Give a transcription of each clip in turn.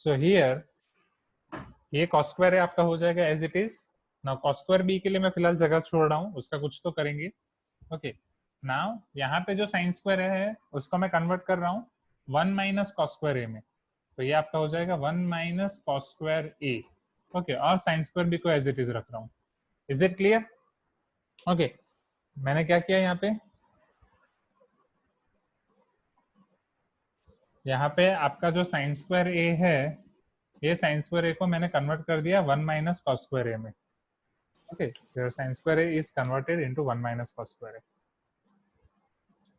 सो here ये cos square है आपका हो जाएगा as it is. Now cos square B के लिए मैं फिलहाल जगह छोड़ रहा हूँ, उसका कुछ तो करेंगे। ओके, नाउ यहाँ पे जो साइन स्क्वायर है उसको मैं कन्वर्ट कर रहा हूँ 1 माइनस कॉस स्क्वायर ए में। तो ये आपका हो जाएगा 1 माइनस कॉस स्क्वायर ए। ओके, और साइन स्क्वायर बी को एज इट इज रख रहा हूँ। Is it clear? ओके, मैंने क्या किया यहाँ पे आपका जो साइन स्क्वायर ए है, ये साइन स्क्वायर ए को मैंने कन्वर्ट कर दिया 1 माइनस कॉस स्क्वायर ए में। Okay, so sine square A is converted into 1 minus cos square A.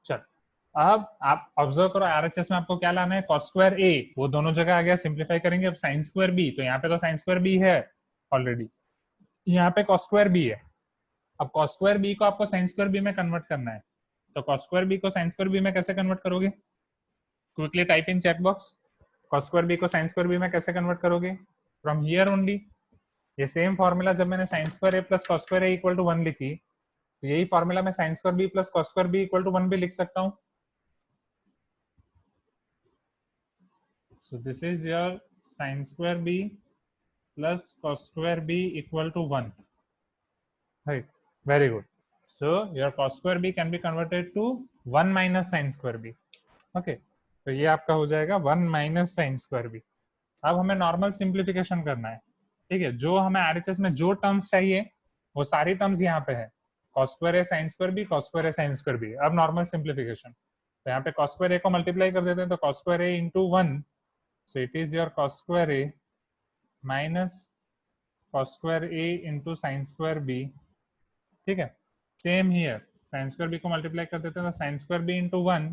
चल, अब आप ऑब्जर्व करो आरएचएस में आपको क्या लाना है, cos स्क्वायर ए, वो दोनों जगह आ गया, सिंप्लीफाई करेंगे। अब sin स्क्वायर बी, तो यहाँ पे तो sin स्क्वायर बी है ऑलरेडी, यहाँ पे cos स्क्वायर बी है। अब cos स्क्वायर बी को आपको sin स्क्वायर बी में कन्वर्ट करना है, तो cos स्क्वायर बी को sin स्क्वायर बी में कैसे कन्वर्ट करोगे? Quickly type in chat box, cos square B को sin स्क्वायर बी में कैसे कन्वर्ट करोगे? From here only. ये सेम फॉर्मूला जब मैंने sin square A plus cos square A equal to 1 लिखी, तो यही फॉर्मूला मैं sin square B plus cos square B equal to 1 भी लिख सकता हूँ। So this is your sin square b plus cos square b equal to 1. Right. Very good. So your cos square b can be converted to 1 minus sin square b. Okay. तो ये आपका हो जाएगा 1 minus sin square b. अब हमें normal simplification करना है, ठीक है। जो हमें आरएचएस में जो टर्म्स चाहिए वो सारी टर्म्स यहाँ पे है। cos स्क्वायर है sin square b, cos square है sin स्क्वायर b। अब नॉर्मल सिंप्लीफिकेशन, तो यहाँ पे cos स्क्वायर a को मल्टीप्लाई कर देते हैं, तो cos square a into 1, so it is your cos square a minus cos square a into sin square b, ठीक है। Same here sin square b को मल्टीप्लाई कर देते हैं, तो sin square b into 1,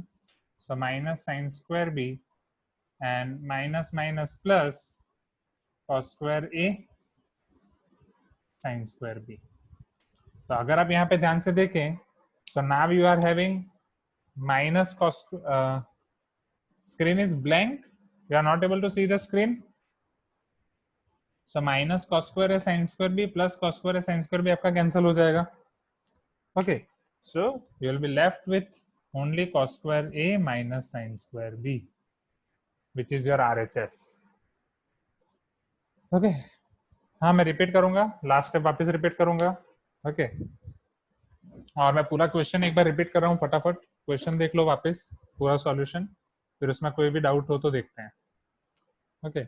so minus sin square b and minus minus plus cos square a sin square b। तो अगर आप यहाँ पे ध्यान से देखें, so now you are having minus cos screen is blank, you are not able to see the screen, so minus cos square a sin square b plus cos square a sin square b आपका cancel हो जाएगा। Okay, so you will be left with only cos square a minus sin square b, which is your RHS. Okay, हाँ मैं repeat करूंगा, last step वापस repeat करूंगा। Okay, और मैं पूरा क्वेश्चन एक बार रिपीट कर रहा हूँ, फटाफट क्वेश्चन देख लो वापस पूरा सॉल्यूशन, फिर उसमें कोई भी डाउट हो तो देखते हैं। Okay,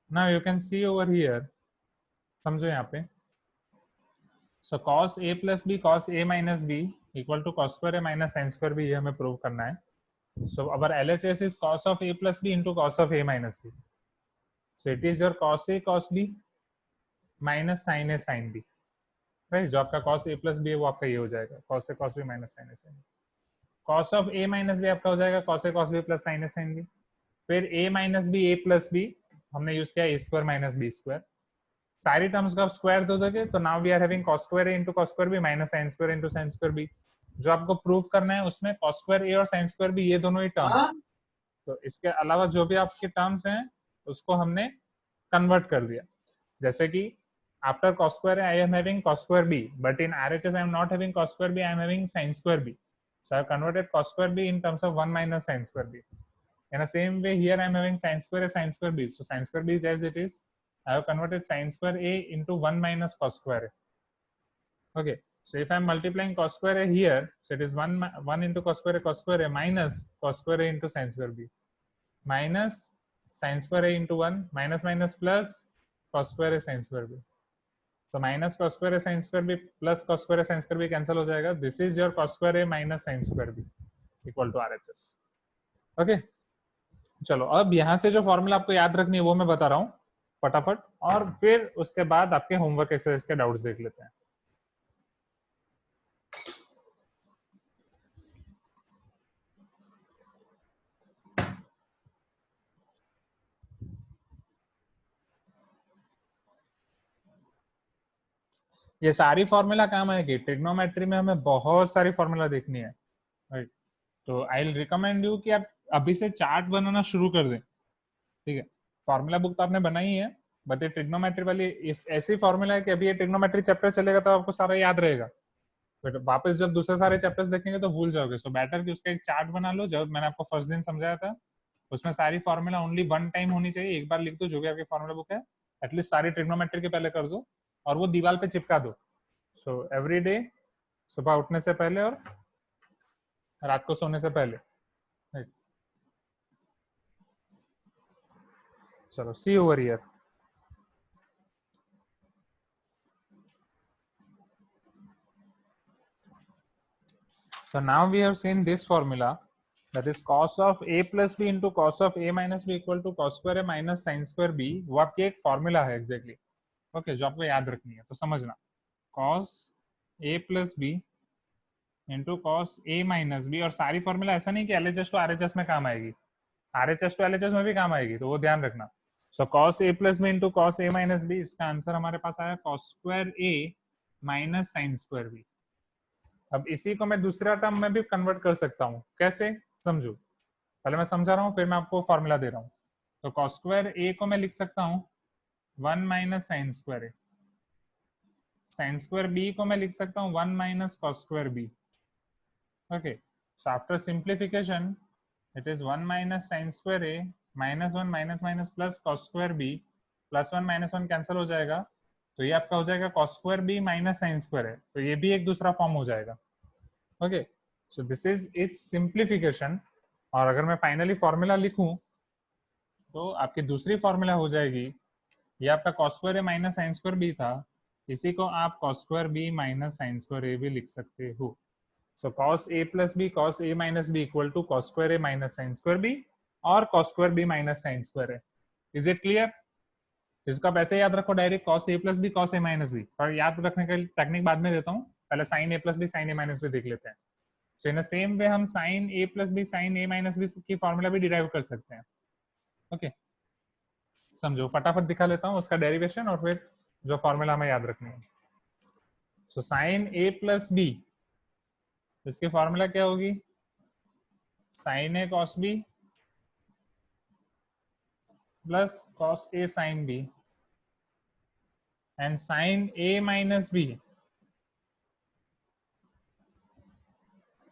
now you can see over here, समझो यहाँ पे, so cos a plus B cos a minus B equal to cos square a minus sin square B, ये हमें प्रूव करना है। So our LHS is cos of a plus b into cos of a minus b. So it is your cos a cos b minus sin a sin b. Right, जो आपका cos a plus b है वो आपका ये हो जाएगा cos a cos b minus sin a sin b. cos of a minus b आपका हो जाएगा cos a cos b plus sin a sin b. फिर a minus b a plus b हमने यूज किया a square minus b square, सारी terms का square दे दोगे, तो now we are having cos square a into cos square b minus sin square into sin square b। जो आपको prove करना है उसमें cos स्क्वायर a और sin स्क्वायर b ये दोनों ही टर्म, तो इसके अलावा जो भी आपके टर्म्स हैं उसको हमने कन्वर्ट कर दिया। जैसे कि after cos square I am having cos square b, but in RHS I am not having cos square b, I am having sin square b, so I have converted cos square b in terms of 1 minus sin square b. In the same way here I am having sin square a sin square b, so sin square b is as it is, I have converted sin square a into 1 minus cos square a. Okay, so if I am multiplying cos square a here, so it is 1 into cos square a minus cos square a into sin square b, minus sin square a into 1 minus minus plus cos square a sin square b, so minus cos square a sin square b plus cos square a sin square b cancel हो जाएगा, this is your cos square a minus sin square b equal to RHS. Okay, चलो अब यहाँ से जो formula आपको याद रखनी है वो मैं बता रहा हूँ फटाफट, और फिर उसके बाद आपके होमवर्क एक्सरसाइज के डाउट्स देख लेते हैं। ये सारी फॉर्मूला काम आएगी, ट्रिग्नोमेट्री में हमें बहुत सारी फॉर्मूला देखनी है, राइट। तो आई विल रिकमेंड यू कि आप अभी से चार्ट बनाना शुरू कर दें, ठीक है। फॉर्मूला बुक तो आपने बनाई है, बट ये ट्रिग्नोमेट्री वाली इस ऐसी फॉर्मूला है कि अभी ये ट्रिग्नोमेट्री चैप्टर चलेगा तो आपको सारा याद रहेगा, बट वापस जब दूसरे सारे चैप्टर्स देखेंगे तो भूल जाओगे। सो बेटर कि उसका एक चार्ट बना लो, जब मैंने आपको फर्स्ट दिन समझाया था उसमें सारी फॉर्मूला ओनली वन टाइम होनी चाहिए, एक बार लिख दो जो भी आपकी फॉर्मूला बुक है, एटलीस्ट सारी ट्रिग्नोमेट्री के पहले कर दो और वो दीवार पे चिपका दो। सो एवरी डे सुबह उठने से पहले और रात को सोने से पहले, right? चलो see over here. So now we have seen this formula, that is cos of a plus b into cos of a minus b equal to cos square a minus sin square b। वो आपकी एक formula है exactly, okay, जो आपको याद रखनी है। तो समझना, cos a plus b into cos a minus b, और सारी फॉर्मूला ऐसा नहीं कि LHS टू RHS में काम आएगी, RHS टू LHS में भी काम आएगी, तो वो ध्यान रखना। सो cos a plus b into cos a minus b, इसका आंसर हमारे पास आया cos square a minus sin square b। अब इसी को मैं दूसरा टर्म में भी कन्वर्ट कर सकता हूँ, कैसे समझो, पहले मैं समझा रहा हूँ फिर मैं आपको फॉर्मूला दे रहा हूँ। तो cos स्क्वायर ए को मैं लिख सकता हूँ 1 minus sine square A, sine square B को मैं लिख सकता हूँ 1 minus cos square B. Okay, so after simplification it is 1 minus sine square A minus 1 minus minus plus cos square B, plus 1 minus 1 cancel हो जाएगा, तो ये आपका हो जाएगा cos square B minus sine square है, तो ये भी एक दूसरा फॉर्म हो जाएगा। Okay, so this is it's simplification. और अगर मैं फाइनली फॉर्मूला लिखूं तो आपकी दूसरी फॉर्मूला हो जाएगी, ये आपका cos square A minus sine square B था, इसी को आप cos square B minus sine square A भी लिख सकते हो। So cos A plus B cos A minus B equal to cos square A minus sine square B और cos square B minus sine square A. Is it clear? इसको आप ऐसे याद रखो direct, cos A plus B cos A minus B, और याद रखने का टेक्निक बाद में देता हूँ, पहले sign A plus B sine A minus B देख लेते हैं। सो इन द सेम वे हम sign A plus B sine A minus B की फॉर्मूला भी डिराइव कर सकते हैं। ओके, समझो, फटाफट दिखा लेता हूँ उसका डेरिवेशन और फिर जो फॉर्मूला हमें याद रखनी है। So sine A plus B, इसकी फॉर्मूला क्या होगी, sine A cos B plus cos A sine B, and sine A minus B,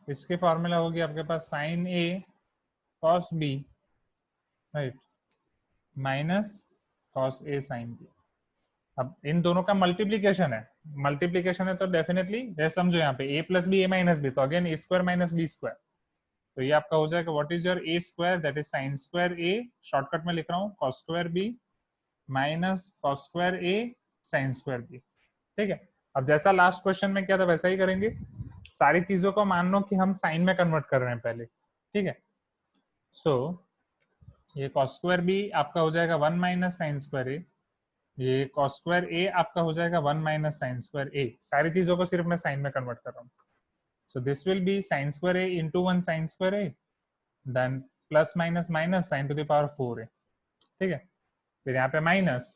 इसकी फॉर्मूला होगी आपके पास sine A cos B, right, minus cos A sine B. अब इन दोनों का मल्टीप्लीकेशन है, मल्टीप्लीकेशन है तो डेफिनेटली ये समझो यहाँ पे A plus B A minus B, तो again A square minus B square, तो ये आपका हो जाएगा what is your A square, that is sine square A, shortcut में लिख रहा हूँ cos square B minus cos square A sine square B. ठीक है, अब जैसा लास्ट क्वेश्चन में किया था वैसा ही करेंगे, सारी चीजों को मान लो कि हम साइन में कन्वर्ट कर रहे हैं पहले। ठीक है, सो ये कॉस स्क्वायर बी आपका हो जाएगा 1 माइनस साइन स्क्वायर ए, ये कॉस स्क्वायर ए आपका हो जाएगा 1 माइनस साइन स्क्वायर ए, सारी चीजों को सिर्फ मैं साइन में कन्वर्ट कर रहा हूँ। So this will be sine square A into 1 sine square A, then plus minus minus sine to the power 4 A. ठीक है, फिर यहाँ पे minus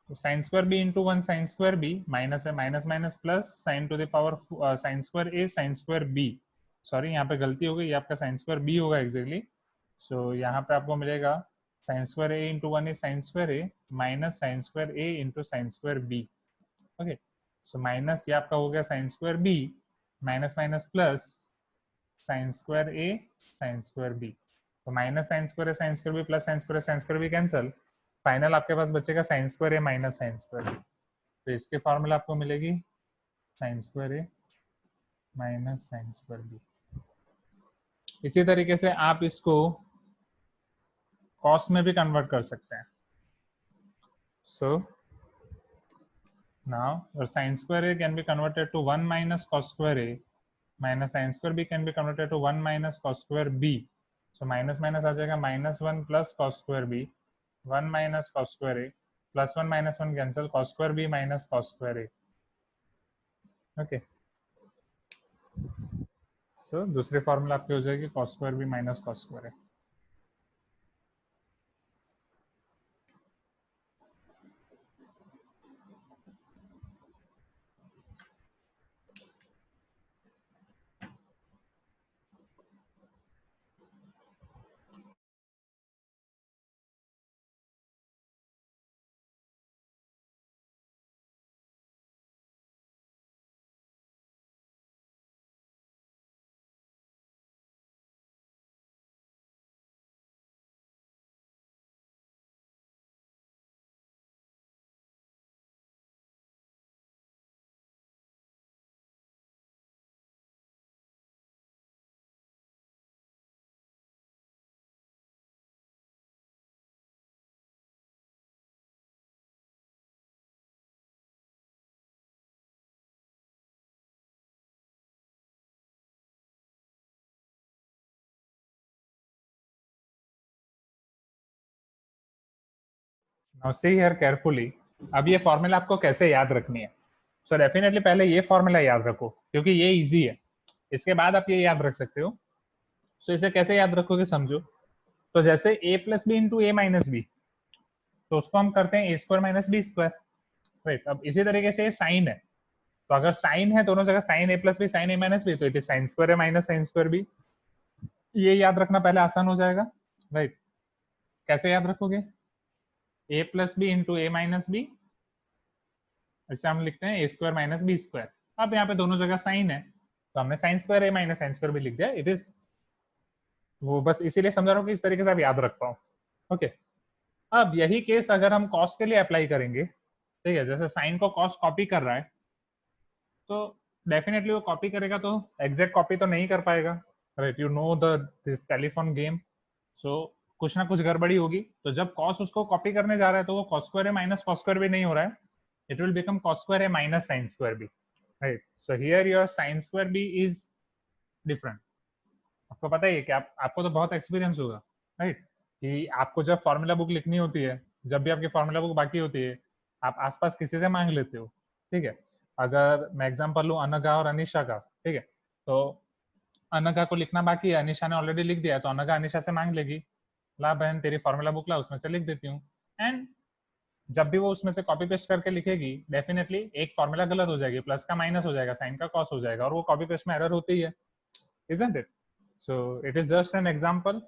sine square B into 1 sine square B, minus है minus minus plus sine to the power sine square A sine square B, sorry यहाँ पे गलती हो गई, ये आपका साइन स्क्वायर बी होगा एग्जैक्टली। सो यहाँ पे आपको मिलेगा sine square A into 1 is sine square A minus sine square A into sine square B. Okay, so minus ये आपका हो गया sine square B, minus minus plus sine square A sine square B, तो minus sine square A sine square B plus sine square B cancel, final आपके पास बचेगा sine square A minus sine square B, तो इसके formula आपको मिलेगी sine square A minus sine square B. इसी तरीके से आप इसको कॉस में भी कन्वर्ट कर सकते हैं। सो now your sin square a can be converted to 1 minus cos square a minus sin square b can be converted to 1 minus cos square b, so minus minus आ जाएगा minus 1 plus cos square b, 1 minus cos square a plus 1 minus 1 cancel, cos square b minus cos square a। okay, so दूसरी formula आपकी हो जाएगी cos square b minus cos square a। Now see here carefully. अब ये formula आपको कैसे याद रखनी है? सो डेफिनेटली पहले ये फॉर्मूला याद रखो क्योंकि ये इजी है, इसके बाद आप ये याद रख सकते हो। सो इसे कैसे याद रखोगे समझो। तो जैसे a plus B into A minus B, तो उसको हम करते हैं A square minus B square, right. अब इसी तरीके से ये साइन है, तो अगर साइन है दोनों जगह sine A plus B sine A minus B, तो it is sine square A minus sine square B. ये याद रखना पहले आसान हो जाएगा, राइट। कैसे याद रखोगे? ए plus B into A minus B, इसे हम लिखते हैं A square minus B square. अब यहाँ पे दोनों जगह साइन है, तो हमने sign square A minus sine square B लिख दिया। इट इज वो बस इसीलिए समझा रहा हूँ कि इस तरीके से आप याद रख पाओ। ओके, अब यही केस अगर हम कॉस के लिए अप्लाई करेंगे, ठीक है, जैसे साइन को कॉस कॉपी कर रहा है, तो डेफिनेटली वो कॉपी करेगा तो एग्जैक्ट कॉपी तो नहीं कर पाएगा, right. You know the this telephone game. So कुछ ना कुछ गड़बड़ी होगी, तो जब कॉस उसको कॉपी करने जा रहा है तो वो cos square A minus cos square भी नहीं हो रहा है, it will become cos square A minus sine square B, right. So here your sine square B is different. आपको पता ही है कि आपको तो बहुत एक्सपीरियंस होगा, राइट, कि आपको जब फॉर्मूला बुक लिखनी होती है, जब भी आपकी फॉर्मूला बुक बाकी होती है, आप आसपास किसी से मांग लेते हो, ठीक है। अगर मैं एग्जांपल लूँ अनघा और अनिशा का, ठीक है, तो अनघा को लिखना बाकी है, अनिशा ने ऑलरेडी लिख दिया है, तो अनघा अनिशा से मांग लेगी, ला बहन तेरी फॉर्मूला बुक ला, उसमें से लिख देती हूँ। एंड जब भी वो उसमें से कॉपी पेस्ट करके लिखेगी, डेफिनेटली एक फॉर्मूला गलत हो जाएगी, प्लस का माइनस हो जाएगा, साइन का कॉस हो जाएगा, और वो कॉपी पेस्ट में एरर होती है, isn't it? So it is just an example.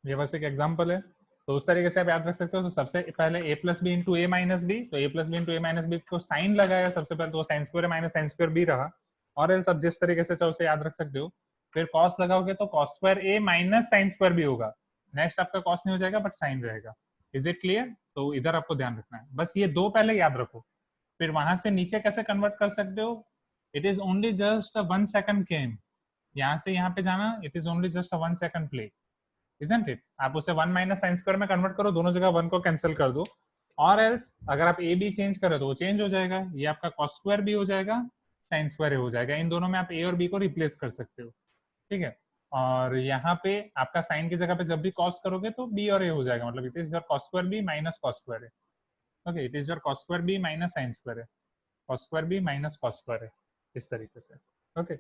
ये बस एक एग्जाम्पल है, तो उस तरीके से आप याद रख सकते हो। तो सबसे पहले A plus B into A minus B, तो A plus B into A minus B को साइन लगाया सबसे पहले, तो sine square minus sine square B रहा, और एल्स अब जिस तरीके से चाहो उसे याद रख सकते हो। फिर कॉस लगाओगे तो cos square A minus sine square B होगा, नेक्स्ट आपका कॉस नहीं हो जाएगा बट साइन रहेगा। Is it clear? तो इधर आपको ध्यान रखना है, बस ये दो पहले याद रखो, फिर वहां से नीचे कैसे कन्वर्ट कर सकते हो। It is only just a 1 second game, यहाँ से यहाँ पे जाना, it is only just a 1 second play, isn't it? आप उसे 1 माइनस साइन स्क्वायर में कन्वर्ट करो, दोनों जगह 1 को कैंसिल कर दो, और एल्स अगर आप ए बी चेंज करो तो वो चेंज हो जाएगा, ये आपका कॉस स्क्वायर भी हो जाएगा, साइन स्क्वायर हो जाएगा, इन दोनों में आप ए और बी को रिप्लेस कर सकते हो, ठीक है। और यहाँ पे आपका साइन की जगह पे जब भी कॉस करोगे तो बी और ए हो जाएगा, मतलब it is your cos square B minus cos square है। Okay, it is your cos square B minus sine square है, cos square B minus cos square है, इस तरीके से। ओके,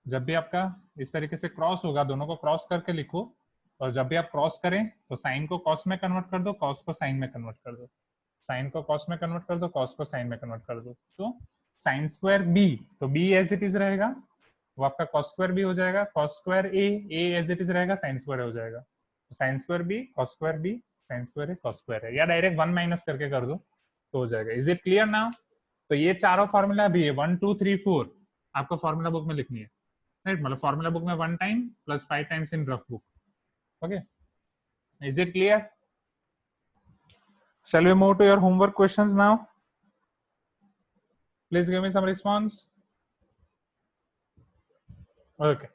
जब भी आपका इस तरीके से क्रॉस होगा, दोनों को क्रॉस करके लिखो, और जब भी आप क्रॉस करें तो साइन को कॉस में कन्वर्ट कर दो, कॉस को साइन में कन्वर्ट कर दो, साइन को कॉस में कन्वर्ट कर दो, कॉस को साइन में कन्वर्ट कर दो, तो साइन स्क्वायर बी, तो बी एज इट इज रहेगा, वो आपका कॉस स्क्वायर बी हो जाएगा, cos square A as it is रहेगा, साइन स्क्वायर हो जाएगा, तो sine square B cos square B sine square है कॉस स्क्वायर है, या डायरेक्ट 1 माइनस करके कर दो तो हो जाएगा। Is it clear now? तो ये चारों फॉर्मूला भी है 1 2 3 4 आपको फॉर्मूला बुक में लिखनी है, राइट, मतलब फॉर्मूला बुक में 1 time plus 5 times in rough book. Okay, is it clear? Shall we move to your homework questions now? Please give me some response. Okay,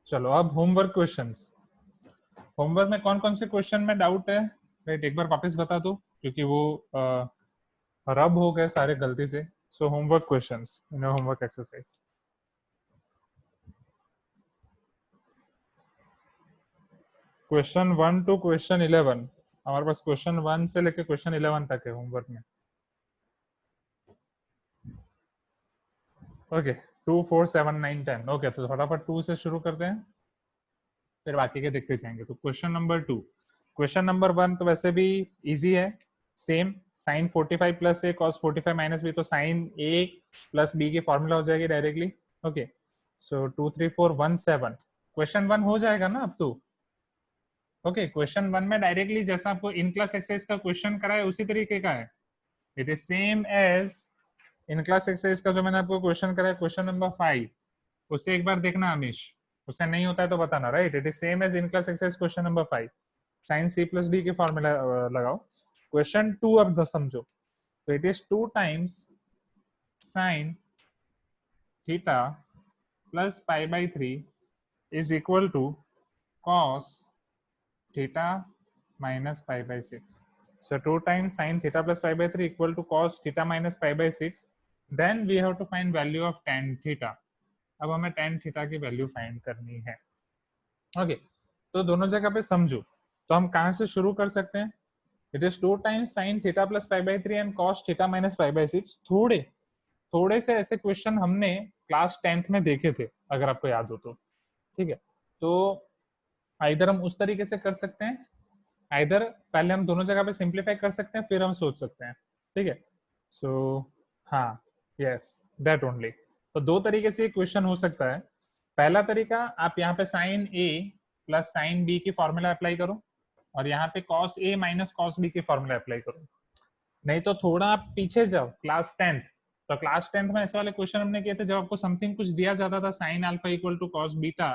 चलो अब होमवर्क क्वेश्चंस। होमवर्क में कौन कौन से क्वेश्चन में doubt है, right, एक बार वापस बता दो, क्योंकि वो रब हो गए सारे गलती से। So homework questions in homework exercise, question 1 to question 11, हमारे पास क्वेश्चन 1 से लेकर क्वेश्चन 11 तक है होमवर्क में। ओके, 2 4 7 9 10। ओके, तो फटाफट 2 से शुरू करते हैं, फिर बाकी के देखते जाएंगे। तो क्वेश्चन नंबर 2, क्वेश्चन नंबर 1 तो वैसे भी इजी है, सेम साइन 45 प्लस ए कॉस 45 माइनस बी, तो साइन ए प्लस बी की फॉर्मूला हो जाएगी डायरेक्टली। ओके, सो 2 3 4 1 7, क्वेश्चन 1 हो जाएगा ना अब तो। ओके, क्वेश्चन 1 में डायरेक्टली जैसा आपको इन क्लास एक्सरसाइज का क्वेश्चन कराया उसी तरीके का है, it is same as in class exercise का जो मैंने आपको क्वेश्चन कराया क्वेश्चन नंबर 5, उससे एक बार देखना अमीश, उससे नहीं होता है तो बताना, right. It is same as in class exercise question number 5, sine C plus D की फॉर्मूला लगाओ। क्वेश्चन 2 अब समझो, तो it is 2 times sine theta plus pi by 3 is equal to cos theta minus pi by 6. So 2 times sin theta plus pi by 3 equal to cos theta minus pi by 6. Then we have to find value of tan theta. अब हमें tan theta की value find करनी है। Okay, तो दोनों जगह पे समझो, तो हम कहाँ से शुरू कर सकते हैं। It is 2 times sine theta plus pi by 3 and cos theta minus pi by 6। थोड़े थोड़े से ऐसे क्वेश्चन हमने क्लास 10th में देखे थे, अगर आपको याद हो तो। ठीक है, तो आइदर हम उस तरीके से कर सकते हैं, आइदर पहले हम दोनों जगह पे सिंप्लीफाई कर सकते हैं, फिर हम सोच सकते हैं। ठीक है, सो हाँ, यस, दैट ओनली। तो दो तरीके से क्वेश्चन हो सकता है। पहला तरीका, आप यहाँ पे sign A plus sine B की फॉर्मूला अप्लाई करो, और यहाँ पे cos A minus cos B की फॉर्मूला अप्लाई करो। नहीं तो थोड़ा आप पीछे जाओ, क्लास 10th। तो क्लास 10th में ऐसे वाले क्वेश्चन हमने किए थे, जब आपको समथिंग कुछ दिया जाता था, sine alpha equal to cos beta,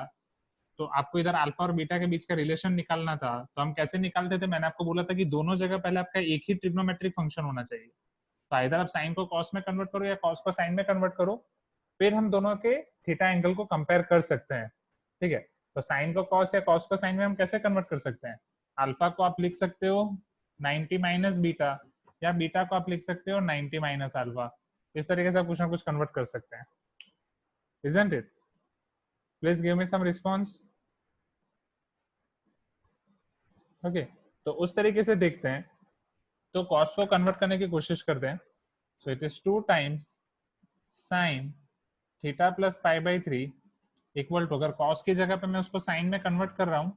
तो आपको इधर अल्फा और बीटा के बीच का रिलेशन निकालना था। तो हम कैसे निकालते थे, मैंने आपको बोला था कि दोनों जगह पहले आपका एक ही ट्रिग्नोमेट्रिक फंक्शन होना चाहिए। तो इधर आप साइन को कॉस में कन्वर्ट करो या कॉस को साइन में कन्वर्ट करो, फिर हम दोनों के थीटा एंगल को कंपेयर कर सकते हैं। ठीक है, तो साइन को कॉस या कॉस को साइन में हम कैसे कन्वर्ट कर सकते हैं? अल्फा को आप लिख सकते हो 90 माइनस बीटा, या बीटा को आप लिख सकते हो 90 माइनस अल्फा। इस तरीके से आप कुछ ना कुछ कन्वर्ट कर सकते हैं। Isn't it? Please give me some response. Okay, तो उस तरीके से देखते हैं। तो कॉस को कन्वर्ट करने की कोशिश करते हैं। So it is 2 times sine theta plus pi by 3 equal to, अगर कॉस की जगह पे मैं उसको साइन में कन्वर्ट कर रहा हूँ,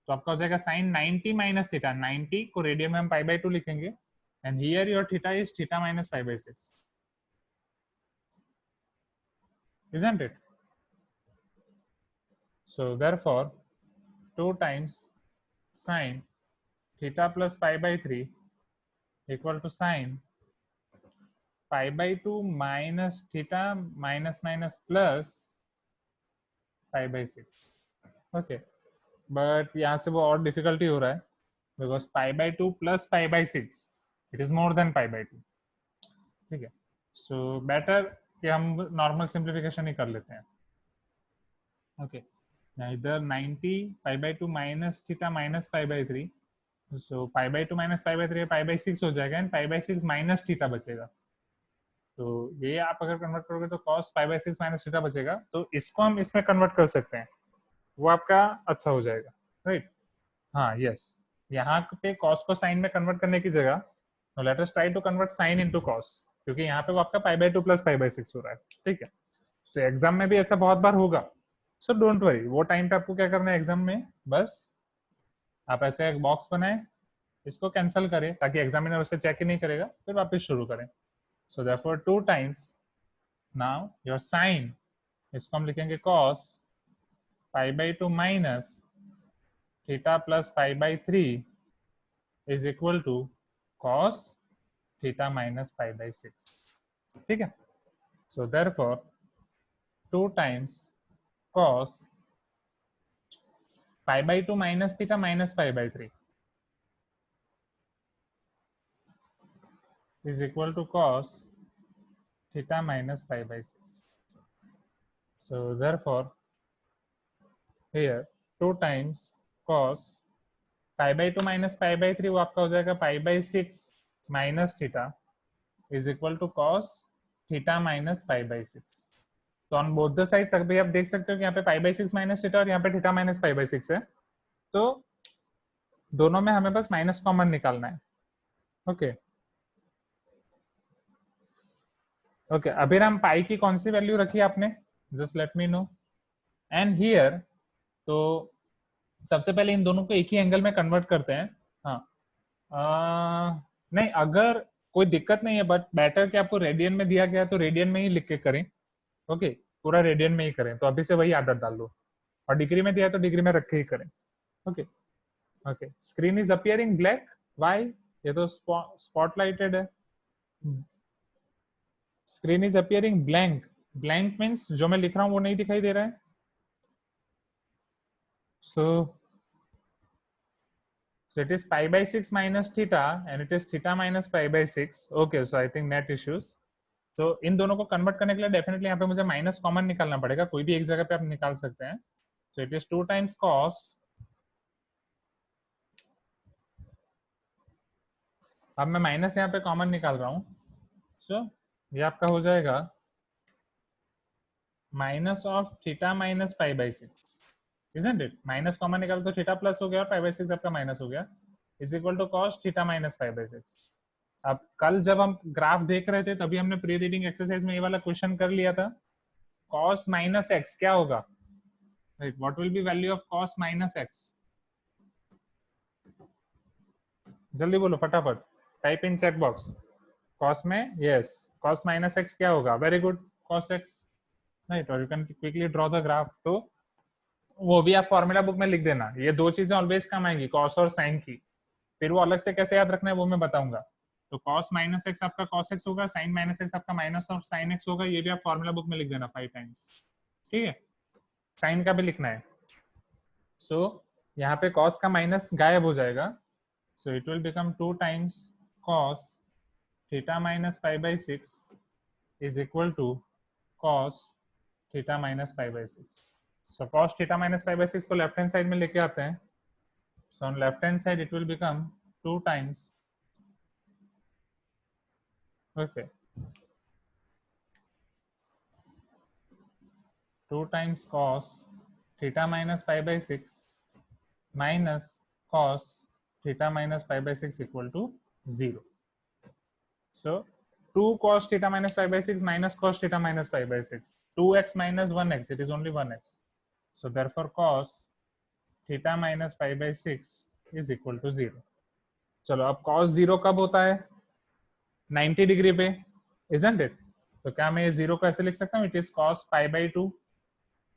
तो आपका हो जाएगा साइन 90 माइनस थीटा। 90 को रेडियन में हम पाई बाई 2 लिखेंगे, and here your theta is theta minus pi by 6। Isn't it? So therefore 2 times sine theta plus pi by 3 equal to sine pi by 2 minus theta minus minus plus pi by 6. Okay, but यहाँ से वो और difficulty हो रहा है, because pi by 2 plus pi by 6 it is more than pi by 2। ठीक है, so better कि हम नॉर्मल सिंप्लीफिकेशन ही कर लेते हैं। ओके, इधर 90 पाई by 2 minus theta minus pi by 3, so pi by 2 minus pi by 3 pi by 6 हो जाएगा, and pi by 6 minus theta बचेगा। तो ये आप अगर कन्वर्ट करोगे तो cos pi by 6 minus theta बचेगा, तो इसको हम इसमें कन्वर्ट कर सकते हैं, वो आपका अच्छा हो जाएगा। राइट, हाँ, यस। यहाँ पे कॉस को साइन में कन्वर्ट करने की जगह let us try to convert sine into cos, क्योंकि यहाँ पे वो आपका pi by 2 plus pi by 6 हो रहा है। ठीक है, सो एग्जाम में भी ऐसा बहुत बार होगा, सो डोंट वरी। वो टाइम पे आपको क्या करना है एग्जाम में, बस आप ऐसे एक बॉक्स बनाए, इसको कैंसिल करें, ताकि एग्जामिनर उसे चेक ही नहीं करेगा, फिर वापस शुरू करें। So therefore 2 times now your sine, इसको हम लिखेंगे cos pi by 2 minus theta plus pi by 3 is equal to cos theta minus pi by 6। ठीक है, so therefore 2 times cos pi by 2 minus theta minus pi by 3 is equal to cos theta minus pi by 6. So therefore here 2 times cos pi by 2 minus pi by 3 वो आपका हो जाएगा pi by 6 minus theta is equal to cos theta minus pi by 6। तो on both the sides अभी आप देख सकते हो कि यहाँ पे pi by 6 माइनस थीटा और यहाँ पे थीटा माइनस pi by 6 है, तो दोनों में हमें बस माइनस कॉमन निकालना है। ओके ओके, अभिराम पाई की कौन सी वैल्यू रखी आपने, just let me know. And here तो सबसे पहले इन दोनों को एक ही एंगल में कन्वर्ट करते हैं। हाँ, नहीं, अगर कोई दिक्कत नहीं है, बट बेटर कि आपको रेडियन में दिया गया तो रेडियन में ही लिख के करें। ओके, पूरा रेडियन में ही करें, तो अभी से वही आदत डाल दो, और डिग्री में दिया तो डिग्री में रख के ही करें। Okay okay, screen is appearing black, why? ये तो स्पॉटलाइटेड है। Screen is appearing blank, blank means जो मैं लिख रहा हूँ वो नहीं दिखाई दे रहा है। सो So it is pi by 6 minus theta and it is theta minus pi by 6. Okay, so I think net issues. तो इन दोनों को कन्वर्ट करने के लिए डेफिनेटली यहाँ पे मुझे माइनस कॉमन निकालना पड़ेगा, कोई भी एक जगह पे आप निकाल सकते हैं। So it is 2 times cos, अब मैं माइनस यहाँ पे कॉमन निकाल रहा हूँ, सो ये आपका हो जाएगा minus of theta minus pi by 6। Isn't it? Minus common निकाल तो थीटा प्लस हो गया और पाई बाई 6 आपका माइनस हो गया। Is equal to cos theta minus pi by 6। अब कल जब हम ग्राफ देख रहे थे तभी हमने प्री रीडिंग एक्सरसाइज में ये वाला क्वेश्चन कर लिया था। cos माइनस एक्स क्या होगा, right, what will be value of cos minus X? जल्दी बोलो फटाफट, type in check box. cos में यस, cos माइनस एक्स क्या होगा? Very good, cos x, right, और you can quickly draw the graph. तो वो भी आप फॉर्मूला बुक में लिख देना, ये दो चीजें ऑलवेज काम आएंगी, cos और sin की। फिर वो अलग से कैसे याद रखना है वो मैं बताऊंगा। तो cos माइनस एक्स आपका cos x होगा, sin माइनस एक्स आपका माइनस और sin x होगा, ये भी आप फॉर्मूला बुक में लिख देना 5 टाइम्स, ठीक है। sin का भी लिखना है। सो यहाँ पे cos का माइनस गायब हो जाएगा, so it will become 2 times cos theta minus pi by 6 is equal to cos theta minus pi by 6। So cos theta minus pi by 6 को लेफ्ट हैंड साइड में लेके आते हैं। So on left hand side it will become 2 times, okay, 2 times cos theta minus pi by 6 minus cos theta minus pi by 6 equal to 0. So 2 cos theta minus pi by 6 minus cos theta minus pi by 6, 2x minus 1x, it is only 1x. So therefore cos theta minus pi by 6 is equal to 0. चलो अब cos 0 कब होता है? 90 degree पे, isn't it? तो क्या मैं ये 0 को ऐसे लिख सकता हूँ? It is cos pi by 2,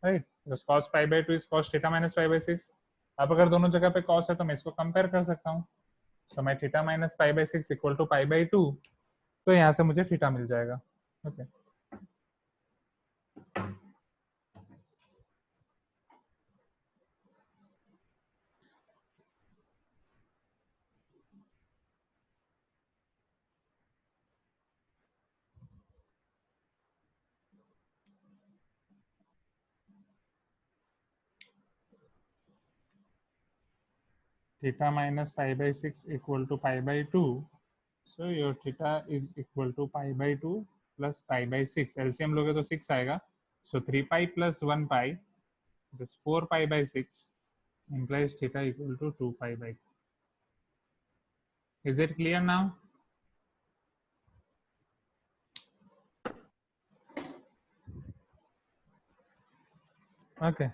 right, because cos pi by 2 is cos theta minus pi by 6। अब अगर दोनों जगह पे cos है तो मैं इसको कंपेयर कर सकता हूँ। So my theta minus pi by 6 equal to pi by 2, तो यहाँ से मुझे थीटा मिल जाएगा, okay. Theta minus pi by 6 equal to pi by 2, so your theta is equal to pi by 2 plus pi by 6, LCM लोगे तो 6 आएगा। So 3 pi plus 1 pi, this 4 pi by 6 implies theta equal to 2 pi by 2. Is it clear now? Okay,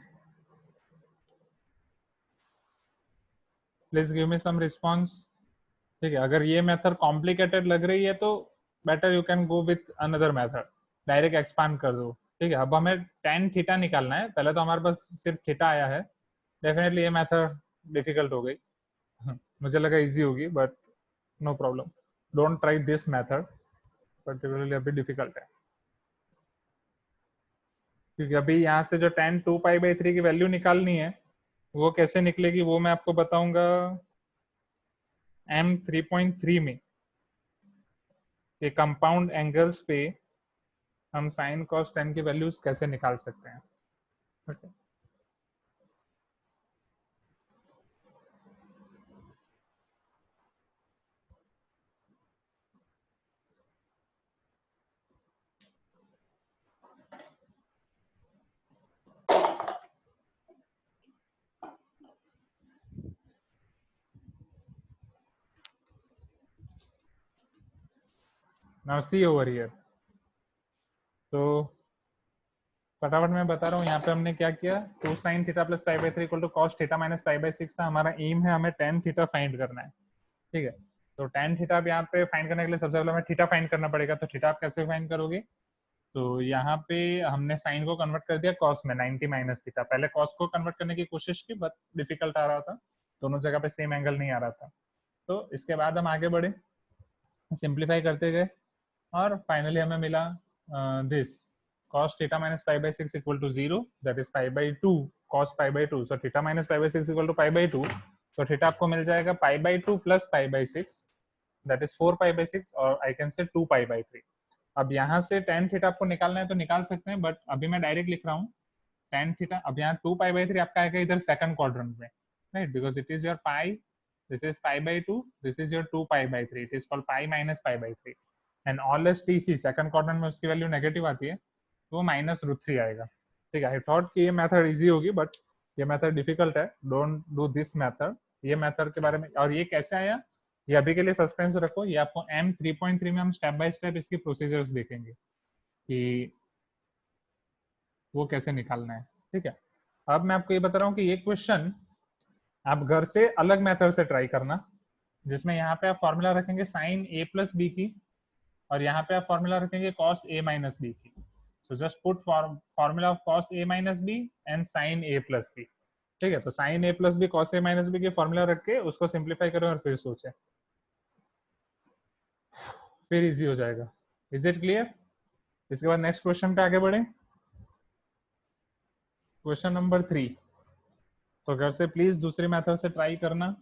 please give me some response. ठीक है, अगर ये method complicated लग रही है तो better you can go with another method, direct expand कर दो, ठीक है। अब हमें tan थीटा निकालना है, पहले तो हमारे पास सिर्फ थीटा आया है, डेफिनेटली ये मेथड डिफिकल्ट हो गई। मुझे लगा इजी होगी but no problem, don't try this method, particularly अभी डिफिकल्ट है, क्योंकि अभी यहाँ से जो tan 2 पाई बाई 3 की वैल्यू निकालनी है वो कैसे निकलेगी वो मैं आपको बताऊंगा M 3.3 में, कि कंपाउंड एंगल्स पे हम साइन कॉस टेन की वैल्यूज कैसे निकाल सकते हैं, okay. Now see over here, तो फटाफट मैं बता रहा हूँ, यहाँ पे हमने क्या किया, 2 sin theta plus pi by 3 equal to cos theta minus pi by 6 था। हमारा एम है हमें tan थीटा फाइंड करना है, ठीक है। तो tan थीटा अब यहाँ पे फाइंड करने के लिए सबसे पहले हमें थीटा फाइंड करना पड़ेगा। तो थीटा आप कैसे फाइंड करोगे? तो यहाँ पे हमने साइन को कन्वर्ट कर दिया कॉस में, 90 माइनस थीटा। पहले कॉस को कन्वर्ट करने की कोशिश की बट डिफिकल्ट आ रहा था, दोनों जगह पे सेम एंगल नहीं आ रहा था। तो इसके बाद हम आगे बढ़े, सिंप्लीफाई करते गए और फाइनली हमें मिला this cos theta minus pi by 6 equal to 0, that is pi by 2 cos pi by 2, so theta minus pi by 6 equal to pi by 2, तो थीटा आपको मिल जाएगा pi by 2 plus pi by 6, that is 4 pi by 6 और I can say 2 pi by 3। अब यहाँ से tan theta आपको निकालना है तो निकाल सकते हैं, बट अभी मैं डायरेक्ट लिख रहा हूँ tan थीटा। अब यहाँ 2 pi by 3 आपका आएगा इधर सेकंड क्वाड्रेंट में, right, because it is your pi, this is pi by 2, this is your 2 pi by 3, it is called pi minus pi by 3, and all as tc second quadrant में उसकी value negative आती है तो -√3 आएगा, ठीक है। I thought कि ये मेथड इजी होगी बट ये मेथड डिफिकल्ट है, डोंट डू दिस मेथड, ये मेथड के बारे में, और ये कैसे आया ये अभी के लिए सस्पेंस रखो, ये आपको M 3.3 में हम स्टेप बाय स्टेप इसकी प्रोसीजर्स देखेंगे कि वो कैसे निकालना है। ठीक है, अब मैं आपको ये बता रहा हूँ कि ये क्वेश्चन आप घर से अलग मेथड से ट्राई करना, जिसमें यहाँ पे आप फॉर्मूला रखेंगे साइन ए प्लस बी की, और यहाँ पे आप फॉर्मूला रखेंगे कॉस ए माइनस बी की। So just put formula of cos A minus B and sine A plus B. ठीक है, तो sine A plus B cos A minus B के फॉर्मूला रख के उसको सिंप्लीफाई करें और फिर सोचें, फिर इजी हो जाएगा। Is it clear? इसके बाद नेक्स्ट क्वेश्चन पे आगे बढ़े। क्वेश्चन नंबर 3, तो घर से प्लीज दूसरी मेथड से ट्राई करना।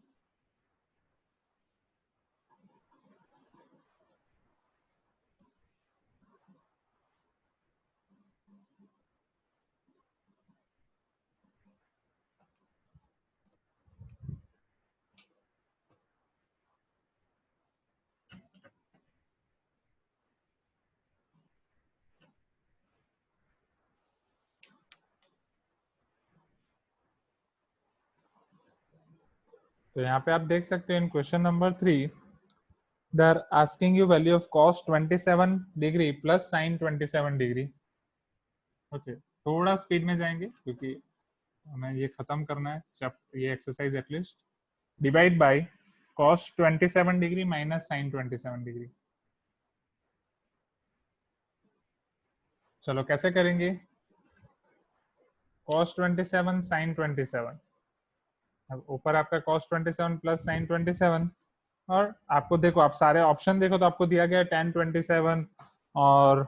तो यहाँ पे आप देख सकते हैं in question number 3 they are asking you value of cos 27 degree plus sin 27 degree. Okay, थोड़ा स्पीड में जाएंगे क्योंकि हमें ये खत्म करना है ये exercise at least. Divide by cos 27 degree minus sin 27 degree. चलो कैसे करेंगे? cos 27 sin 27, अब ऊपर आपका cos 27 प्लस sin 27, और आपको देखो, आप सारे ऑप्शन देखो तो आपको दिया गया है tan 27 और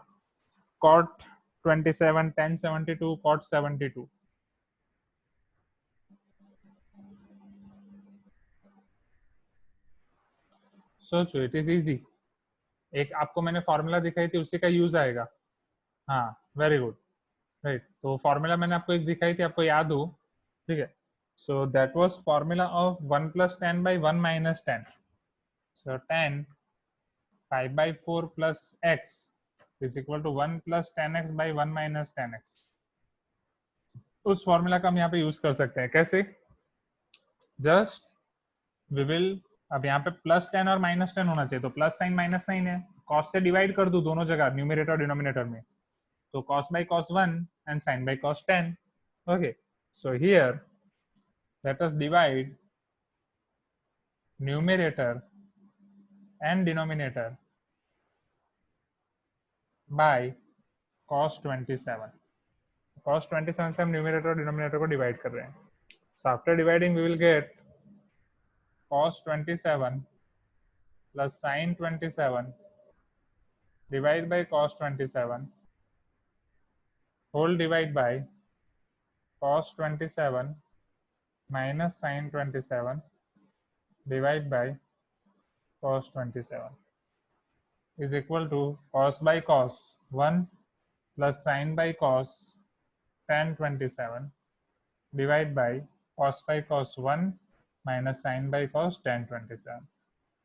cot 27, tan 72, cot 72। सोचो, इट इज इजी। एक आपको मैंने फॉर्मूला दिखाई थी, उसी का यूज आएगा। हाँ, वेरी गुड, राइट। तो फॉर्मूला मैंने आपको एक दिखाई थी, आपको याद हो? ठीक है, so that was formula of 1 plus 10 by 1 minus 10। So 10 5 by 4 plus x is equal to 1 plus 10x by 1 minus 10x। उस फॉर्मूला का हम यहाँ पे यूज कर सकते हैं। कैसे? जस्ट वी विल, अब यहाँ पे प्लस 10 और माइनस 10 होना चाहिए, तो प्लस साइन माइनस साइन है, कॉस से डिवाइड कर दू दोनों जगह, न्यूमरेटर और डिनोमिनेटर में, तो cos by cos 1 and sin by cos 10। Okay, so here let us divide numerator and denominator by cos 27। cos 27 से हम न्यूमरेटर और डिनोमिनेटर को डिवाइड कर रहे हैं। So after dividing we will get cos 27 plus sin 27 divided by cos 27 whole divide by cos 27 minus sin 27 divided by cos 27 is equal to cos by cos 1 plus sin by cos tan 27 divided by cos by cos 1 minus sin by cos tan 27.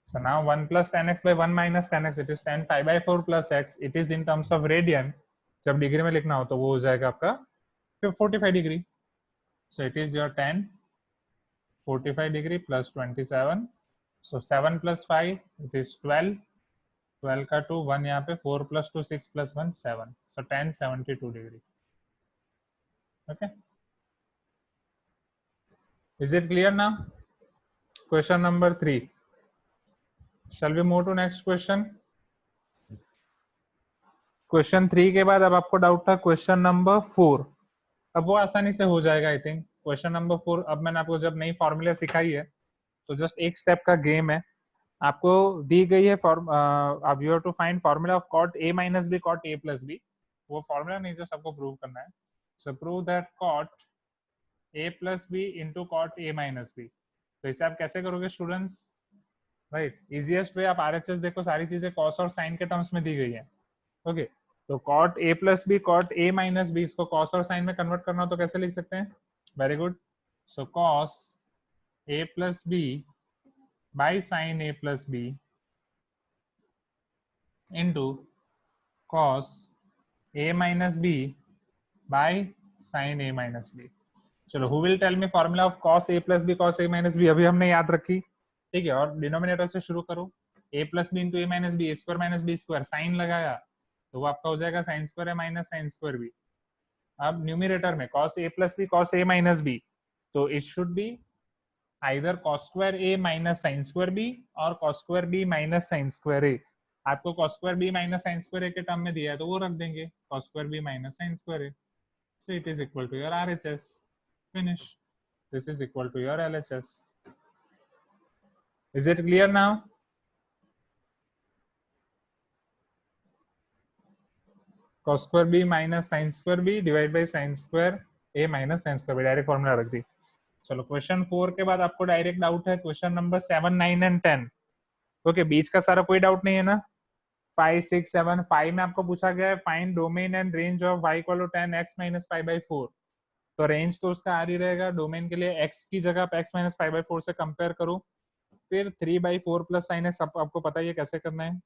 So now 1 plus tan x by 1 minus tan x, it is tan pi by 4 plus x. It is in terms of radian. जब degree में लिखना हो तो वो हो जाएगा आपका 45 degree. So it is your tan 45 degree plus 27. So 7 plus 5 it is 12. 12 का 2 1 यहाँ पे 4 plus 2 6 plus 1 7. So tan 72 degree. Okay, is it clear now? Question number 3. Shall we move to next question? Question 3 के बाद अब आपको doubt था question number 4। अब वो आसानी से हो जाएगा आई थिंक। क्वेश्चन नंबर 4, अब मैंने आपको जब नई फॉर्मूला सिखाई है तो जस्ट एक स्टेप का गेम है। आपको दी गई है अब you have to find formula of cot A minus B cot A plus B. वो फॉर्मूला नहीं, जस्ट आपको प्रूव करना है। So prove that cot A plus B into cot A minus B. तो इसे आप कैसे करोगे स्टूडेंट्स? राइट, इजिएस्ट वे, आप आरएचएस देखो, सारी चीजें कॉस और साइन के टर्म्स में दी गई है। ओके, तो cot A plus B cot A minus B, इसको कॉस और साइन में कन्वर्ट करना हो तो कैसे लिख सकते हैं? Very good. So cos A plus B by sine A plus B into cos A minus B by sine A minus B. चलो, who will tell me formula of cos a plus B cos a minus B, अभी हमने याद रखी, ठीक है। और denominator से शुरू करो, a plus B into A minus B, A square minus B square, sine लगाया तो वो आपका हो जाएगा sine square A minus sine square B. अब न्यूमिनेटर में cos a plus B cos a minus B, तो it should be either cos square a minus sine square B और cos square b minus sine square a। आपको cos square b minus sine square a के term में दिया है तो वो रख देंगे, cos square b minus sine square a। So it is equal to your RHS. Finish. This is equal to your LHS. Is it clear now? Cos square b minus sin square b divided by sin square a minus sin square b, direct formula रख दी। चलो, question 4 के बाद आपको direct doubt है question number 7, 9 and 10। Okay, बीच का सारा कोई doubt नहीं है ना? 5, 6, 7, 5 में आपको पूछा गया है find domain and range of y equal to tan x minus pi by 4। तो रेंज तो उसका आर ही रहेगा, डोमेन के लिए x की जगह आप x माइनस पाई बाई 4 से कंपेयर करो, फिर 3/4 प्लस साइन एक्स, आपको पता ही है कैसे करना है।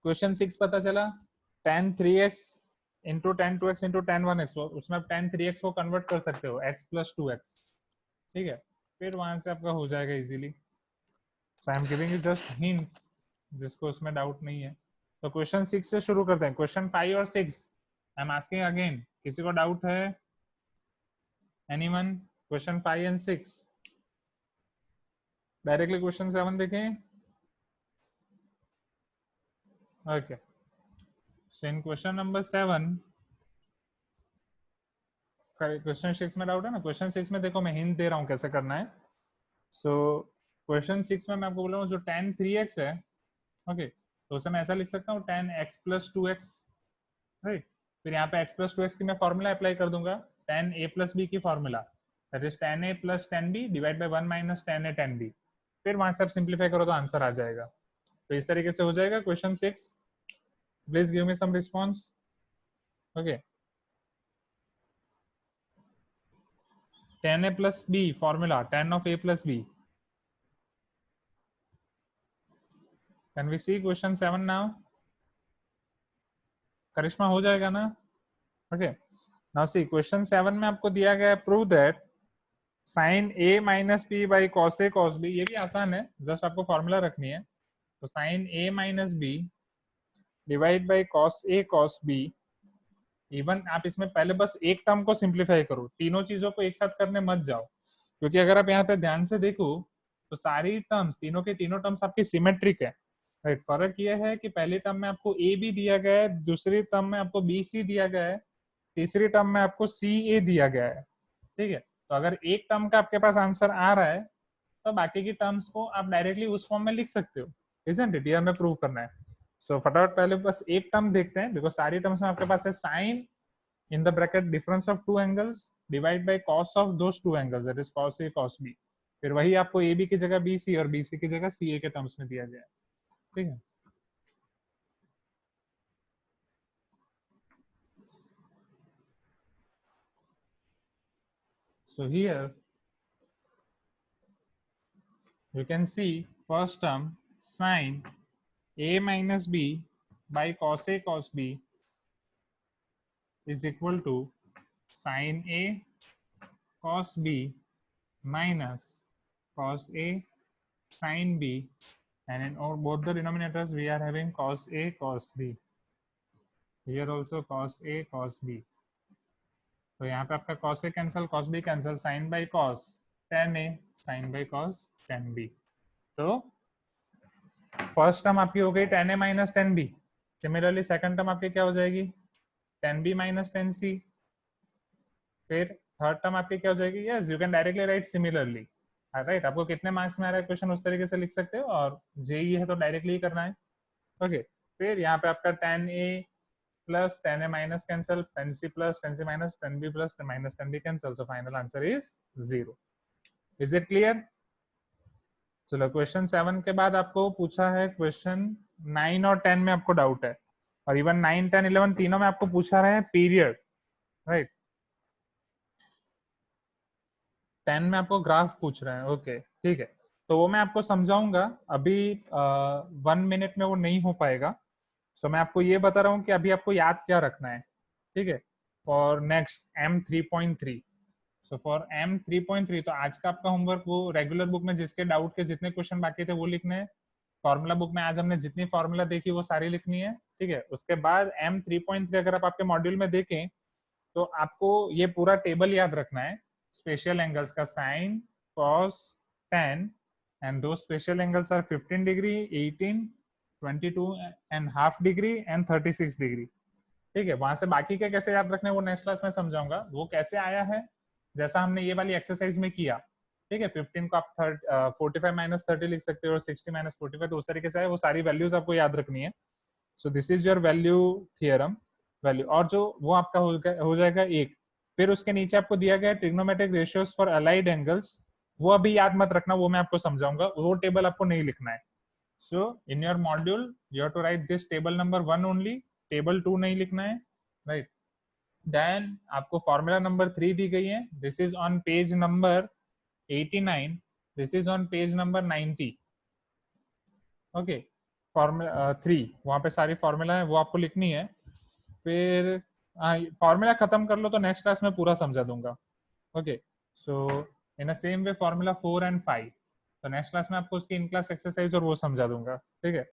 क्वेश्चन 6 पता चला, tan 3x into tan 2x into tan 1x, उसमें आप tan 3x को कन्वर्ट कर सकते हो x प्लस 2x, ठीक है। फिर वहां से आपका हो जाएगा easily. So I am giving you just hints, जिसको उसमें डाउट नहीं है। तो क्वेश्चन 6 से शुरू करते हैं। क्वेश्चन 5 और 6 आई एम आस्किंग अगेन, किसी को डाउट है? Anyone? Question 5 and 6। Directly question 7 देखें। ओके, सो इन क्वेश्चन नंबर 7, क्वेश्चन 6 में डाउट है ना? क्वेश्चन 6 में देखो, मैं हिंट दे रहा हूँ कैसे करना है। सो क्वेश्चन 6 में मैं आपको बोल रहा हूँ, जो tan 3x है, ओके, तो उसे मैं ऐसा लिख सकता हूँ tan x plus 2x, right. फिर यहाँ पे x प्लस 2x की मैं फॉर्मूला अप्लाई कर दूंगा, tan a प्लस b की formula, that is tan a plus tan b divide by 1 minus tan a tan b। फिर वहां से आप सिंप्लीफाई करो तो आंसर आ जाएगा। तो इस तरीके से हो जाएगा question 6। Please give me some response. Okay, tan a plus b formula, tan of a plus b. Can we see question 7 now? करिश्मा हो जाएगा ना? ओके, नाउ सी क्वेश्चन 7 में आपको दिया गया है prove that sin a minus b by cos a cos b। ये भी आसान है, जस्ट आपको फॉर्मूला रखनी है। तो sin a minus b divide by cos a cos b। Even आप इसमें पहले बस एक टर्म को सिंप्लीफाई करो, तीनों चीजों को एक साथ करने मत जाओ, क्योंकि अगर आप यहाँ पे ध्यान से देखो तो सारी टर्म्स, तीनों के तीनों टर्म्स आपकी सिमेट्रिक है, राइट। फर्क ये है कि पहली टर्म में आपको ए भी दिया गया है, दूसरी टर्म में आपको बी सी दिया गया है, तीसरी टर्म में आपको सी ए दिया गया है, ठीक है। तो अगर एक टर्म का आपके पास आंसर आ रहा है तो बाकी की टर्म्स को आप डायरेक्टली उस फॉर्म में लिख सकते हो, इजंट इट? ये हमें प्रूव करना है। सो फटाफट पहले बस एक टर्म देखते हैं, बिकॉज सारी टर्म्स में आपके पास है sign in the bracket difference of two angles divide by cos of those two angles, that is cos a cos b। फिर वही आपको ab की जगह bc और bc की जगह ca के टर्म्स में दिया गया है, ठीक है। So here you can see first term sin a minus b by cos a cos b is equal to sin a cos b minus cos a sin b, and in all both the denominators we are having cos a cos b, here also cos a cos b। तो यहाँ पे आपका cos a cancel, cos b cancel, sin by cos tan a, sin by cos tan b। तो first term आपकी हो गई tan a minus tan b। Similarly second term आपकी क्या हो जाएगी? tan b minus tan c। फिर third term आपकी क्या हो जाएगी? Yes, you can directly right similarly, right. आपको कितने मार्क्स में आ रहा है क्वेश्चन उस तरीके से लिख सकते हो, और जेई है तो डायरेक्टली ही करना है। ओके, फिर यहाँ पे आपका tan a plus tan a minus cancel, tan c plus tan c minus tan b plus minus tan b cancel, so final answer is 0। Is it clear? चलो, क्वेश्चन 7 के बाद आपको पूछा है क्वेश्चन 9 और 10 में आपको डाउट है, और इवन 9, 10, 11 तीनों में आपको पूछा रहे हैं पीरियड, राइट। 10 में आपको ग्राफ पूछ रहे हैं, ओके, ठीक है। तो वो मैं आपको समझाऊंगा, अभी 1 मिनट में वो नहीं हो पाएगा। सो मैं आपको ये बता रहा हूँ कि अभी आपको याद क्या रखना है, ठीक है, for next M3.3। So for m 3.3, तो आज का आपका होमवर्क वो रेगुलर बुक में जिसके डाउट के जितने क्वेश्चन बाकी थे वो लिखने हैं, फॉर्मूला बुक में आज हमने जितनी फॉर्मूला देखी वो सारी लिखनी है, ठीक है। उसके बाद m 3.3 अगर आप आपके मॉड्यूल में देखें तो आपको ये पूरा टेबल याद रखना है स्पेशल एंगल्स का, साइन कॉस टेन, एंड दो special angles are 15 degree, 18, 22.5 degree and 36 degree, ठीक है। वहां से बाकी के कैसे याद रखने वो नेक्स्ट क्लास में समझाऊंगा। वो कैसे आया है, जैसा हमने ये वाली एक्सरसाइज में किया, ठीक है। 15 को आप 45 माइनस 30 लिख सकते हो और 60 माइनस 45, तो उस तरीके से है, वो सारी वैल्यूज आपको याद रखनी है। So this is your value theorem value, और जो वो आपका हो जाएगा एक। फिर उसके नीचे आपको दिया गया trigonometric ratios for allied angles, वो अभी याद मत रखना, वो मैं आपको समझाऊंगा, वो टेबल आपको नहीं लिखना है। So in your module you have to write this table number 1 only, table 2 नहीं लिखना है, राइट। देन आपको फॉर्मूला नंबर 3 दी गई है, this is on page number 89, this is on page number 90, okay. Formula 3 वहां पे सारी फॉर्मूला है वो आपको लिखनी है। फिर फॉर्मूला खत्म कर लो तो नेक्स्ट क्लास में पूरा समझा दूंगा, okay. So in same way formula 4 and 5, तो नेक्स्ट क्लास में आपको उसकी इन क्लास एक्सरसाइज और वो समझा दूंगा, ठीक है।